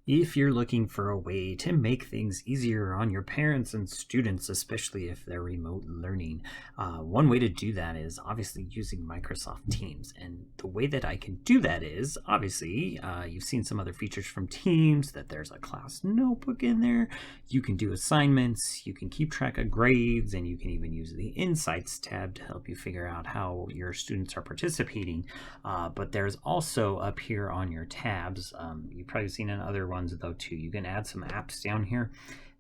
If you're looking for a way to make things easier on your parents and students, especially if they're remote learning, one way to do that is obviously using Microsoft Teams. And the way that I can do that is obviously you've seen some other features from Teams, that there's a class notebook in there. You can do assignments, you can keep track of grades, and you can even use the Insights tab to help you figure out how your students are participating. But there's also up here on your tabs, you've probably seen in other ones though too, you can add some apps down here.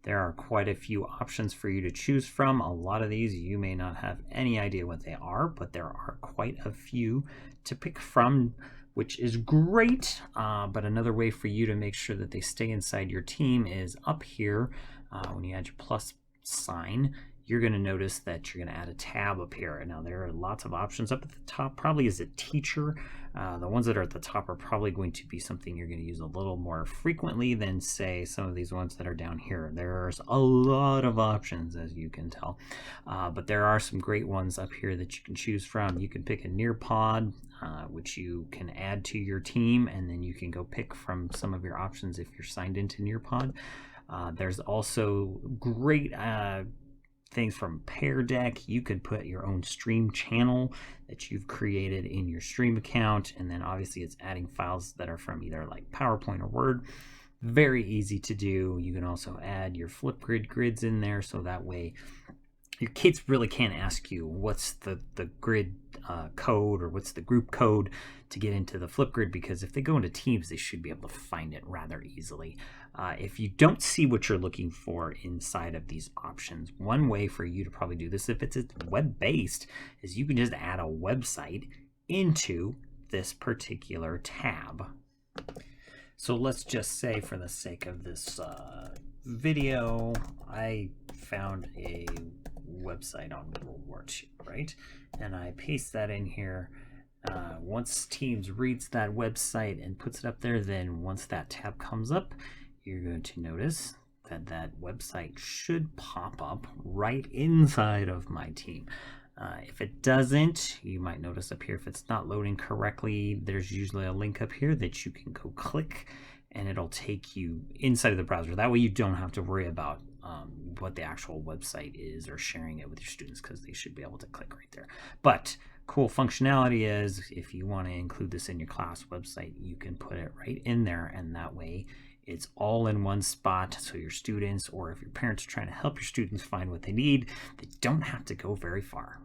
There are quite a few options for you to choose from. A lot of these you may not have any idea what they are, but there are quite a few to pick from, which is great. But another way for you to make sure that they stay inside your team is up here. When you add your plus sign, you're going to notice that you're going to add a tab up here. And now there are lots of options up at the top. Probably as a teacher, the ones that are at the top are probably going to be something you're going to use a little more frequently than, say, some of these ones that are down here. There's a lot of options, as you can tell, but there are some great ones up here that you can choose from. You can pick a Nearpod, which you can add to your team, and then you can go pick from some of your options if you're signed into Nearpod. There's also great things from Pear Deck. You could put your own stream channel that you've created in your stream account, and then obviously it's adding files that are from either like PowerPoint or Word. Very easy to do. You can also add your Flipgrid grids in there, so that way your kids really can't ask you what's the grid code or what's the group code to get into the Flipgrid, because if they go into Teams, they should be able to find it rather easily. If you don't see what you're looking for inside of these options, one way for you to probably do this, if it's web-based, is you can just add a website into this particular tab. So let's just say, for the sake of this video, I found a website on World War II, right? And I paste that in here. Once Teams reads that website and puts it up there, then once that tab comes up, you're going to notice that that website should pop up right inside of my team. If it doesn't, you might notice up here, if it's not loading correctly, there's usually a link up here that you can go click, and it'll take you inside of the browser. That way you don't have to worry about what the actual website is or sharing it with your students, because they should be able to click right there. But cool functionality is, if you want to include this in your class website, you can put it right in there, and that way it's all in one spot, so your students, or if your parents are trying to help your students find what they need, they don't have to go very far.